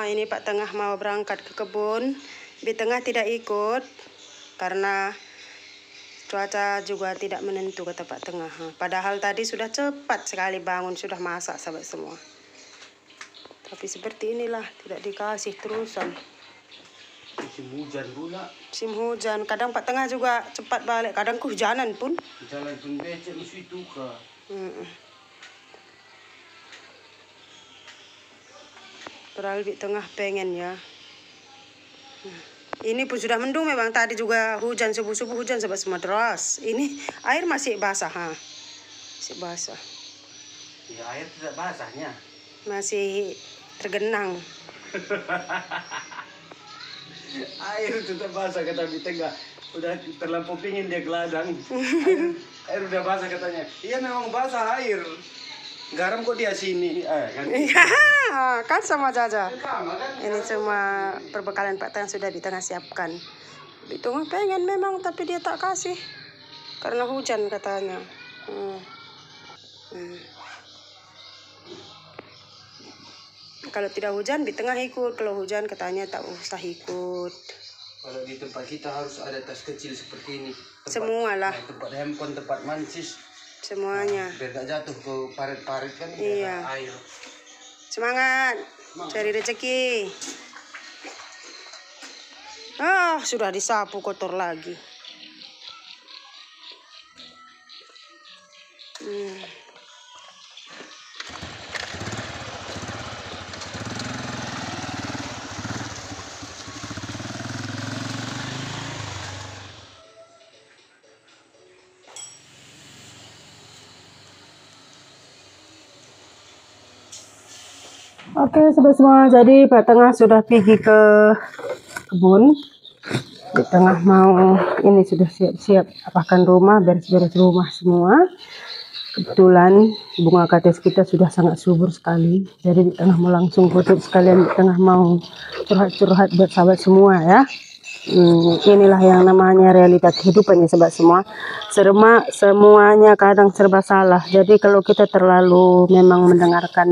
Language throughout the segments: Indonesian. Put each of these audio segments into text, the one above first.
Ini Pak Tengah mau berangkat ke kebun. Bi Tengah tidak ikut karena cuaca juga tidak menentu, kata Pak Tengah. Padahal tadi sudah cepat sekali bangun, sudah masak sahabat semua. Tapi seperti inilah, tidak dikasih terusan. Musim hujan pula. Musim hujan, kadang Pak Tengah juga cepat balik, kadang kehujanan pun. Jalan pun becek, mesti tukar. Padahal Bi Tengah pengen ya. Ini pun sudah mendung memang, tadi juga hujan, subuh-subuh hujan sahabat semua deras. Ini air masih basah, masih basah. Ya, air tidak basahnya. Masih tergenang. Air tetap basah kata Bi Tengah. Udah terlampau pingin dia ke ladang. Air udah basah katanya. Iya memang basah air. Garam kok dia sini. Kan sama Jaja. Sama kan? Ini semua perbekalan Pak Tengah sudah Bi Tengah siapkan. Bi Tengah pengen memang, tapi dia tak kasih karena hujan katanya. Kalau tidak hujan Bi Tengah ikut, kalau hujan katanya tak usah ikut. Kalau di tempat kita harus ada tas kecil seperti ini. Semualah. Tempat handphone, tempat mancis. Semuanya. Biar gak jatuh ke parit-parit kan. Iya. Air. Semangat cari rezeki. Sudah disapu kotor lagi. Oke sobat semua, jadi Pak Tengah sudah pergi ke kebun. Di tengah mau ini sudah siap-siap apakan rumah, beres-beres rumah semua. Kebetulan bunga kates kita sudah sangat subur sekali, jadi Di Tengah mau langsung tutup sekalian. Di Tengah mau curhat-curhat buat sahabat semua ya. Inilah yang namanya realita kehidupan ya sahabat semua. Semuanya kadang serba salah. Jadi kalau kita terlalu memang mendengarkan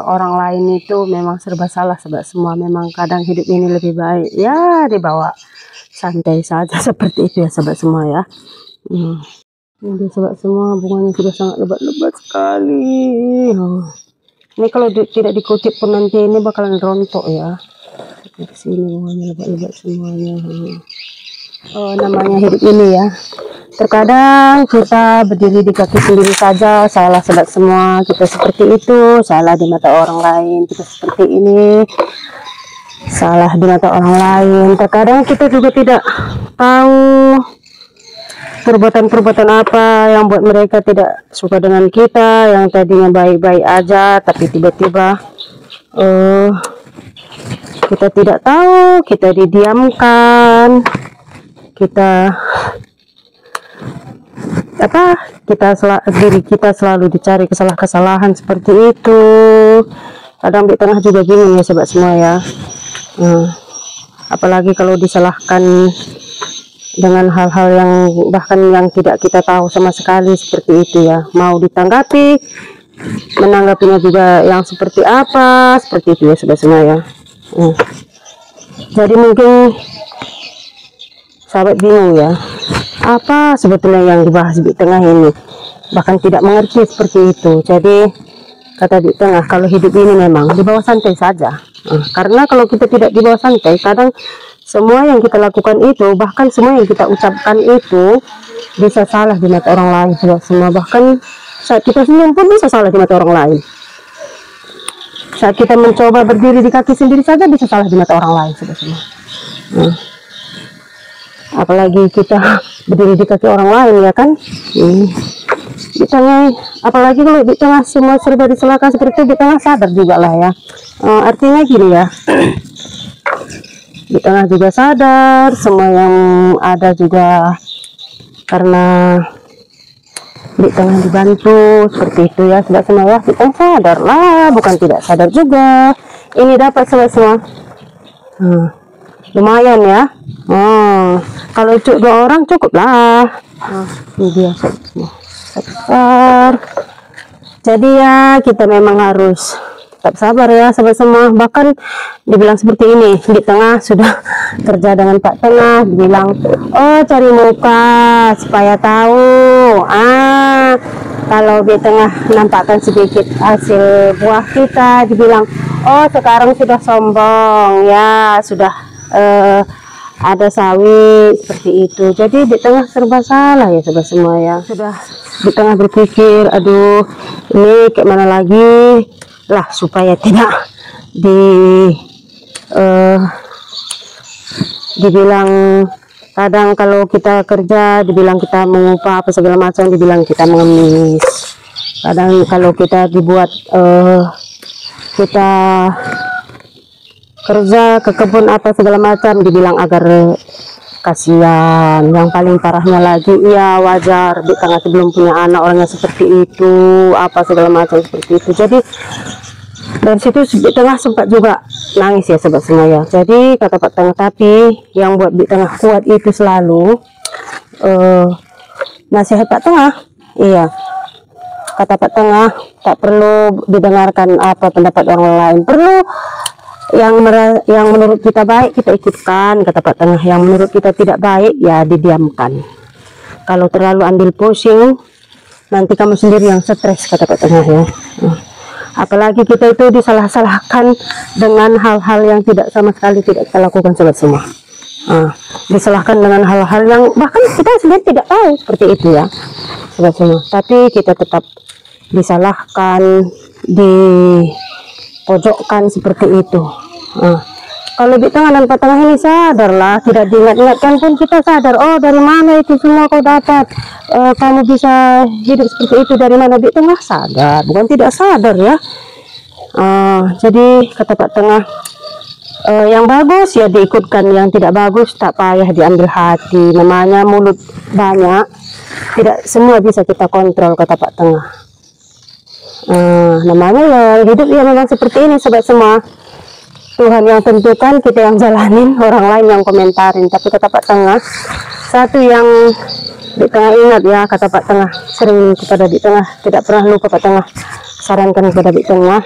orang lain itu memang serba salah sahabat semua. Memang kadang hidup ini lebih baik ya dibawa santai saja seperti itu ya sahabat semua ya. Ini sahabat semua, bunganya sudah sangat lebat-lebat sekali. Ini kalau tidak dikutip pun nanti ini bakalan rontok ya. Di sini bunganya lebat-lebat semuanya. Namanya hidup ini ya. Terkadang kita berdiri di kaki sendiri saja salah sahabat semua. Kita seperti itu, salah di mata orang lain. Kita seperti ini, salah di mata orang lain. Terkadang kita juga tidak tahu perbuatan-perbuatan apa yang buat mereka tidak suka dengan kita, yang tadinya baik-baik aja tapi tiba-tiba kita tidak tahu, kita didiamkan, diri kita selalu dicari kesalahan seperti itu. Kadang Di Tengah juga bingung ya sahabat semua ya. Apalagi kalau disalahkan dengan hal-hal yang bahkan yang tidak kita tahu sama sekali seperti itu ya. Mau ditanggapi, menanggapinya juga yang seperti apa, seperti itu ya sahabat semua ya. Jadi mungkin sahabat bingung ya, apa sebetulnya yang dibahas Di Tengah ini, bahkan tidak mengerti seperti itu. Jadi kata Di Tengah, kalau hidup ini memang dibawa santai saja. Karena kalau kita tidak dibawa santai, kadang semua yang kita lakukan itu, bahkan semua yang kita ucapkan itu bisa salah di mata orang lain semua. Bahkan saat kita senyum pun bisa salah di mata orang lain. Saat kita mencoba berdiri di kaki sendiri saja bisa salah di mata orang lain semua. Apalagi kita berdiri di kaki orang lain ya kan. Di Tengah, apalagi kalau Di Tengah semua serba disalahkan seperti itu, Di Tengah sadar juga lah ya. Artinya gini ya, Di Tengah juga sadar semua yang ada juga karena Di Tengah dibantu seperti itu ya. Sudah semua ya, Di Tengah sadar lah, bukan tidak sadar juga. Ini dapat semua. Lumayan ya. Kalau dua orang cukup lah. Ini dia semua besar. Jadi ya kita memang harus tetap sabar ya sahabat semua. Bahkan dibilang seperti ini, di tengah sudah kerja dengan Pak Tengah, dibilang oh cari muka supaya tahu kalau di tengah nampakkan sedikit hasil buah kita, dibilang oh sekarang sudah sombong ya, sudah ada sawit seperti itu. Jadi di tengah serba salah ya sahabat semua ya. Sudah di tengah berpikir, aduh ini kayak mana lagi lah supaya tidak dibilang kadang kalau kita kerja dibilang kita mengupah apa segala macam, dibilang kita mengemis. Kadang kalau kita dibuat kita kerja ke kebun apa segala macam, dibilang agar kasihan. Yang paling parahnya lagi, ya wajar di tengah sebelum punya anak orangnya seperti itu, apa segala macam seperti itu. Jadi dari situ di tengah sempat juga nangis ya sobat semua ya. Jadi kata Pak Tengah, tapi yang buat di tengah kuat itu selalu nasihat Pak Tengah. Iya, kata Pak Tengah, tak perlu didengarkan apa pendapat orang lain, perlu yang menurut kita baik kita ikutkan, kata Pak Tengah. Yang menurut kita tidak baik ya didiamkan. Kalau terlalu ambil pusing nanti kamu sendiri yang stres, kata Pak Tengah ya. Apalagi kita itu disalah-salahkan dengan hal-hal yang tidak sama sekali tidak kita lakukan sobat semua. Disalahkan dengan hal-hal yang bahkan kita sendiri tidak tahu seperti itu ya sobat semua, tapi kita tetap disalahkan, pojokkan seperti itu. Kalau di tengah dan Pak Tengah ini sadarlah, tidak diingat-ingatkan pun kita sadar, oh dari mana itu semua kau dapat, kamu bisa hidup seperti itu dari mana. Di Tengah sadar, bukan tidak sadar ya. Jadi kata Pak Tengah, yang bagus ya diikutkan, yang tidak bagus tak payah diambil hati. Namanya mulut banyak, tidak semua bisa kita kontrol, kata Pak Tengah. Namanya ya hidup ya memang seperti ini sobat semua. Tuhan yang tentukan, kita yang jalanin, orang lain yang komentarin. Tapi kata Pak Tengah, satu yang di Tengah ingat ya, kata Pak Tengah sering kepada di Tengah, tidak pernah lupa Pak Tengah sarankan kepada di Tengah,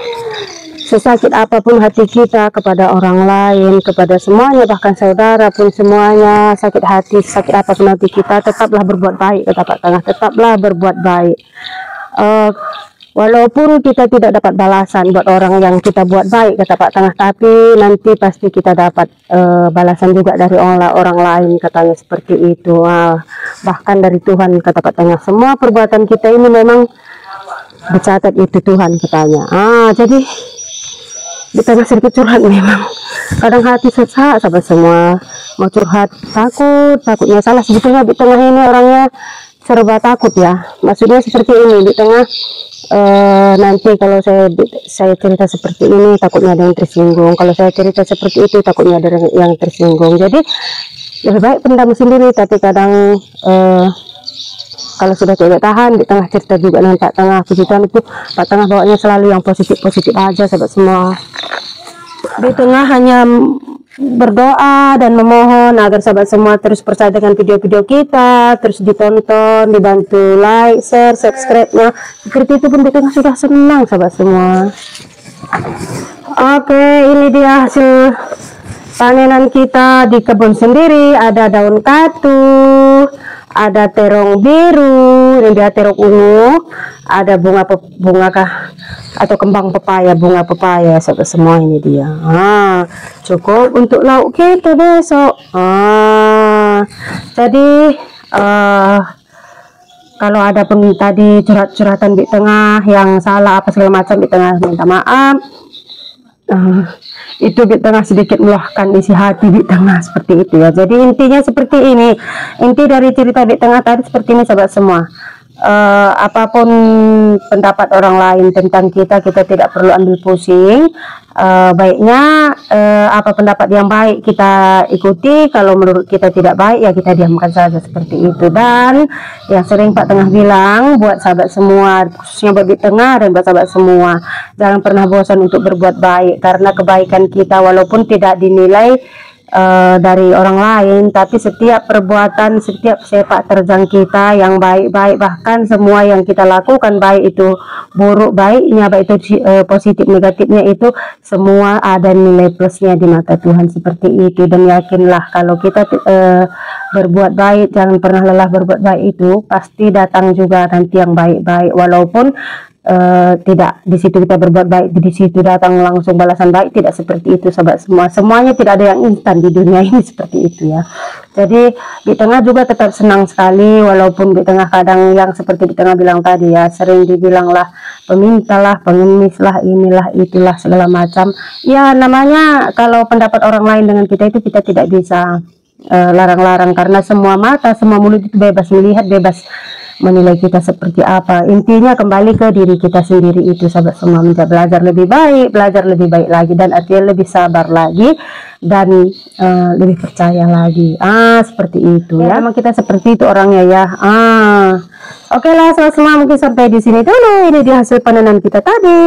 sesakit apapun hati kita kepada orang lain, kepada semuanya, bahkan saudara pun semuanya, sakit hati, sakit apapun hati kita, tetaplah berbuat baik, kata Pak Tengah. Tetaplah berbuat baik. Walaupun kita tidak dapat balasan buat orang yang kita buat baik, kata Pak Tengah, tapi nanti pasti kita dapat balasan juga dari orang lain, katanya seperti itu. Bahkan dari Tuhan, kata Pak Tengah. Semua perbuatan kita ini memang dicatat itu Tuhan, katanya. Jadi di tengah sedikit curhat memang. Kadang hati sesak sahabat semua, mau curhat takutnya salah. Sebetulnya di tengah ini orangnya serba takut ya. Maksudnya seperti ini, di tengah nanti kalau saya cerita seperti ini takutnya ada yang tersinggung, kalau saya cerita seperti itu takutnya ada yang tersinggung. Jadi lebih baik pendam sendiri. Tapi kadang kalau sudah tidak tahan, di tengah cerita juga dengan Pak Tengah. Puji Tuhan itu Pak Tengah bawanya selalu yang positif-positif aja sahabat semua. Di tengah hanya berdoa dan memohon agar sahabat semua terus percaya dengan video-video kita, terus ditonton, dibantu like, share, subscribe-nya. Seperti itu pun di tengah sudah senang sahabat semua. Oke, ini dia hasil panenan kita di kebun sendiri. Ada daun katu, ada terong biru, ini dia terong ungu, ada bunga kah atau kembang pepaya, bunga pepaya sahabat semua. Ini dia. Cukup untuk lauk kita besok. Jadi kalau ada pun tadi curhat-curhatan di tengah yang salah apa segala macam, di tengah minta maaf. Itu di tengah sedikit meluahkan isi hati di tengah seperti itu ya. Jadi intinya seperti ini, inti dari cerita di tengah tadi seperti ini sahabat semua. Apapun pendapat orang lain tentang kita tidak perlu ambil pusing. Baiknya apa pendapat yang baik kita ikuti, kalau menurut kita tidak baik ya kita diamkan saja seperti itu. Dan yang sering Pak Tengah bilang buat sahabat semua, khususnya buat di tengah dan buat sahabat semua, jangan pernah bosan untuk berbuat baik, karena kebaikan kita walaupun tidak dinilai dari orang lain, tapi setiap perbuatan, setiap sepak terjang kita yang baik-baik, bahkan semua yang kita lakukan, baik itu buruk baiknya, baik itu positif negatifnya, itu semua ada nilai plusnya di mata Tuhan, seperti itu. Dan yakinlah kalau kita berbuat baik, jangan pernah lelah berbuat baik, itu pasti datang juga nanti yang baik-baik, walaupun tidak di situ kita berbuat baik, di situ datang langsung balasan baik, tidak seperti itu sahabat semua. Semuanya tidak ada yang instan di dunia ini, seperti itu ya. Jadi di tengah juga tetap senang sekali, walaupun di tengah kadang yang seperti di tengah bilang tadi ya, sering dibilang lah peminta lah, pengemis lah, inilah itulah segala macam ya. Namanya kalau pendapat orang lain dengan kita itu kita tidak bisa larang-larang, karena semua mata, semua mulut itu bebas melihat, bebas menilai kita seperti apa. Intinya kembali ke diri kita sendiri itu sahabat semua, belajar lebih baik, belajar lebih baik lagi, dan artinya lebih sabar lagi, dan lebih percaya lagi. Seperti itu ya, memang kita seperti itu orangnya ya. Oke lah sahabat semua, mungkin sampai di sini dulu. Ini dia hasil panenan kita tadi.